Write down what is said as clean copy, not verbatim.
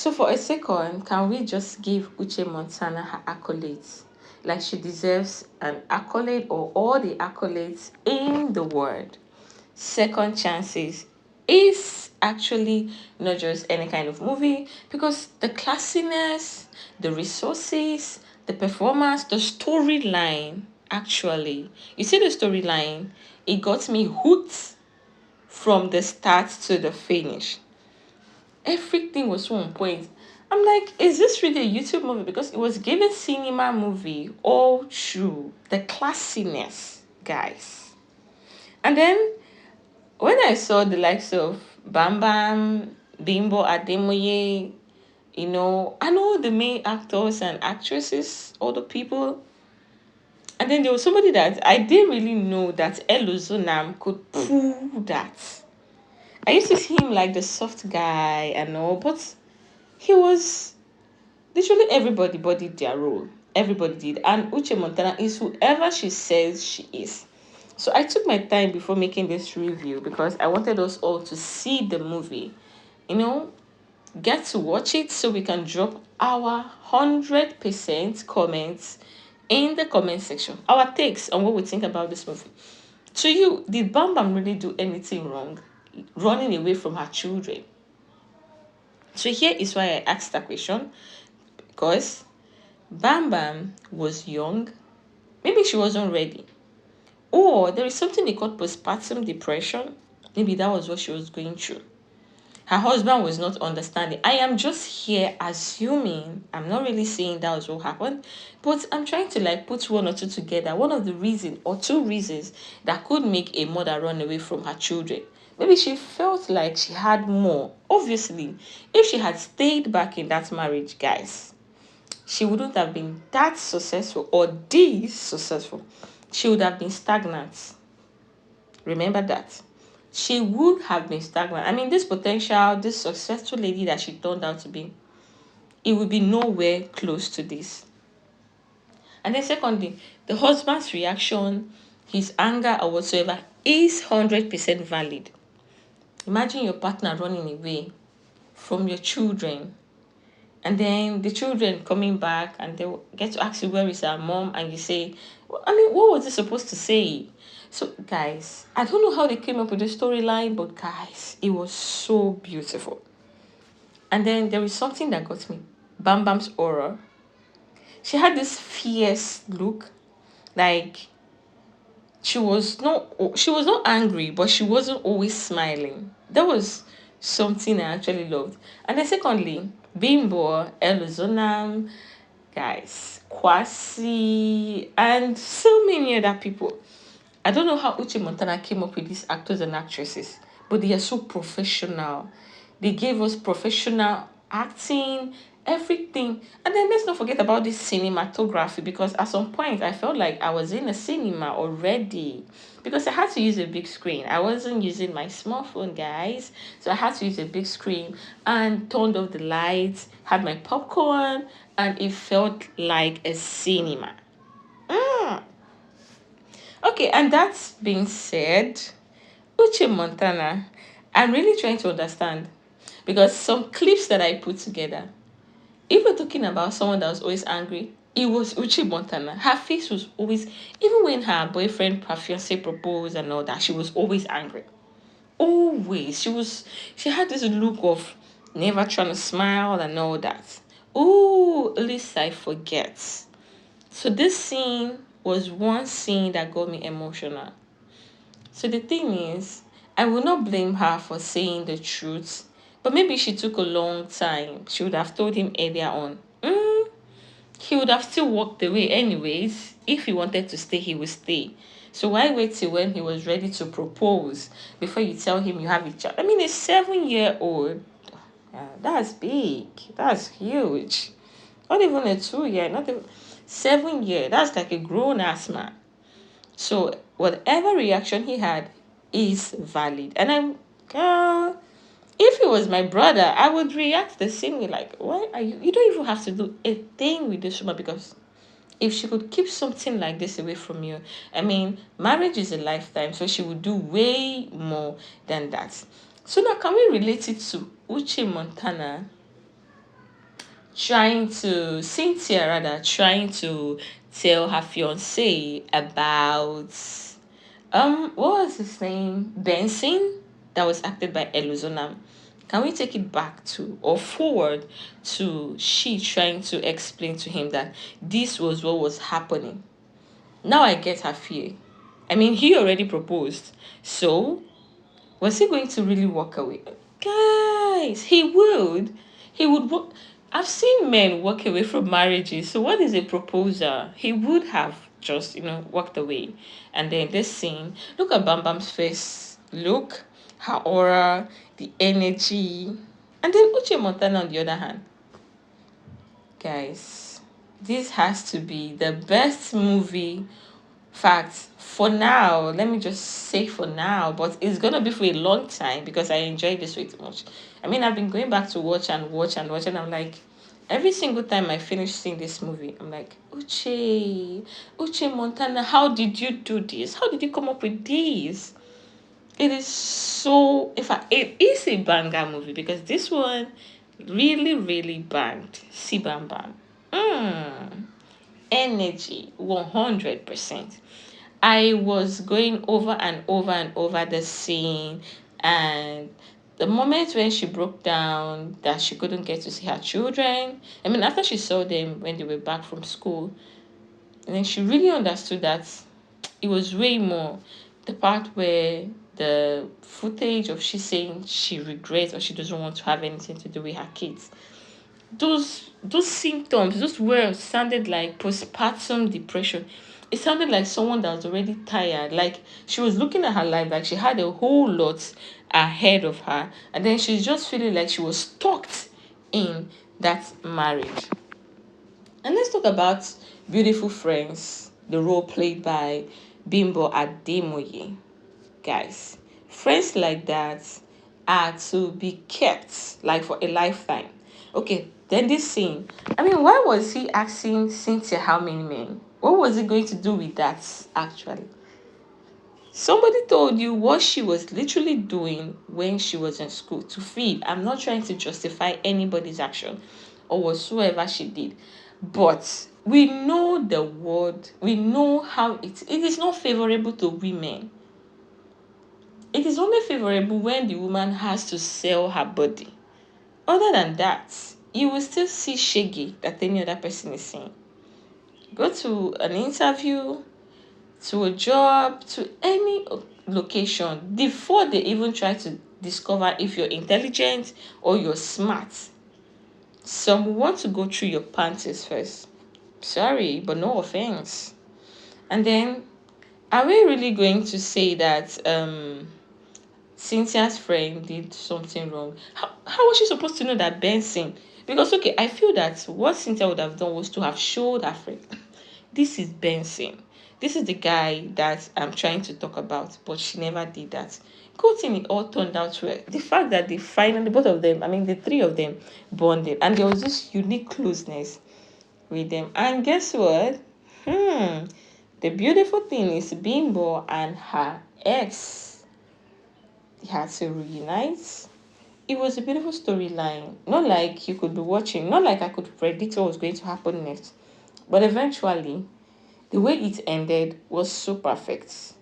So for a second, can we just give Uche Montana her accolades? Like she deserves an accolade or all the accolades in the world. Second Chances is actually not just any kind of movie, because the classiness, the resources, the performance, the storyline, actually, you see the storyline, it got me hooked from the start to the finish. Everything was so on point. I'm like, is this really a YouTube movie? Because it was given cinema movie all through the classiness, guys. And then when I saw the likes of BAMBAM, BIMBO ADEMOYE, and all the main actors and actresses, all the people, and then there was somebody that I didn't really know that Elozonam could pull that. I used to see him like the soft guy and all, but he was literally everybody bodied their role. Everybody did. And Uche Montana is whoever she says she is. So I took my time before making this review because I wanted us all to see the movie, you know, get to watch it so we can drop our 100% comments in the comment section. Our takes on what we think about this movie. To you, did Bam Bam really do anything wrong? Running away from her children. So here is why I asked that question. Because Bam Bam was young. Maybe she wasn't ready. Or there is something they call postpartum depression. Maybe that was what she was going through. Her husband was not understanding. I am just here assuming. I'm not really saying that was what happened. But I'm trying to like put one or two together. One of the reasons or two reasons that could make a mother run away from her children. Maybe she felt like she had more. Obviously, if she had stayed back in that marriage, guys, she wouldn't have been that successful or this successful. She would have been stagnant. Remember that. She would have been stagnant. I mean, this potential, this successful lady that she turned out to be, it would be nowhere close to this. And then secondly, the husband's reaction, his anger or whatsoever is 100% valid. Imagine your partner running away from your children, and then the children coming back and they get to ask you where is our mom, and you say, well, I mean, what was it supposed to say? So guys, I don't know how they came up with the storyline, but guys, it was so beautiful. And then there is something that got me. Bam Bam's aura. She had this fierce look, like she was not angry, but she wasn't always smiling. That was something I actually loved. And then secondly, Bimbo, Elozonam, guys, Kwasi, and so many other people. I don't know how Uche Montana came up with these actors and actresses, but they are so professional. They gave us professional acting, everything. And then let's not forget about this cinematography, because at some point I felt like I was in a cinema already, because I had to use a big screen. I wasn't using my smartphone, guys. So I had to use a big screen and turned off the lights, had my popcorn, and it felt like a cinema. Okay, and that being said, Uche Montana, I'm really trying to understand, because some clips that I put together, if we're talking about someone that was always angry, it was Uche Montana. Her face was always, even when her boyfriend, her fiance proposed and all that, she was always angry. Always. She had this look of never trying to smile and all that. Oh, at least I forget. So this scene was one scene that got me emotional. So the thing is, I will not blame her for saying the truth, but maybe she took a long time. She would have told him earlier on. He would have still walked away anyways. If he wanted to stay, he would stay. So why wait till when he was ready to propose before you tell him you have a child? I mean, a 7-year-old. That's big. That's huge. Not even a 2-year, not even 7 year. That's like a grown ass man. So whatever reaction he had is valid. And if it was my brother, I would react the same way. Like, why are you don't even have to do a thing with this woman, because if she could keep something like this away from you, I mean, marriage is a lifetime, so she would do way more than that. So now can we relate it to Uche Montana? Cynthia rather, trying to tell her fiance about what was his name? Benson, that was acted by Eluzonam. Can we take it back to or forward to she trying to explain to him that this was what was happening? Now I get her fear. I mean, he already proposed. So, was he going to really walk away? Guys, he would. He would walk. I've seen men walk away from marriages. So, what is a proposal? He would have just, walked away. And then this scene, look at Bambam's face. Look, her aura, the energy. And then Uche Montana on the other hand. Guys, this has to be the best movie fact for now. Let me just say for now, but it's gonna be for a long time because I enjoy this way too much. I mean, I've been going back to watch and watch and watch, and I'm like, every single time I finish seeing this movie, I'm like, Uche Montana, how did you do this? How did you come up with this? It is so, in fact, it is a banger movie because this one really, really banged. See Bam Bam. Energy, 100%. I was going over and over and over the scene, and the moment when she broke down that she couldn't get to see her children. I mean, after she saw them when they were back from school, and then she really understood that it was way more. The part where the footage of she saying she regrets or she doesn't want to have anything to do with her kids. Those symptoms, those words sounded like postpartum depression. It sounded like someone that was already tired. Like she was looking at her life, like she had a whole lot ahead of her, and then she's just feeling like she was stuck in that marriage. And let's talk about Beautiful Friends, the role played by Bimbo Ademoye. Guys, friends like that are to be kept like for a lifetime. Okay, then this scene. I mean, why was he asking Cynthia how many men? What was he going to do with that actually? Somebody told you what she was literally doing when she was in school to feed. I'm not trying to justify anybody's action or whatsoever she did, but we know the word, we know how it is not favorable to women. It is only favorable when the woman has to sell her body. Other than that, you will still see shaggy that any other person is seeing. Go to an interview, to a job, to any location before they even try to discover if you're intelligent or you're smart. Some want to go through your panties first. Sorry, but no offense. And then, are we really going to say that Cynthia's friend did something wrong? How was she supposed to know that Benson? Because, okay, I feel that what Cynthia would have done was to have showed her friend, this is Benson. This is the guy that I'm trying to talk about, but she never did that. Good thing it all turned out well. The fact that they finally, both of them, I mean, the three of them bonded, and there was this unique closeness with them. And guess what? The beautiful thing is Bimbo and her ex had to reunite. It was a beautiful storyline. Not like you could be watching, not like I could predict what was going to happen next. But eventually, the way it ended was so perfect.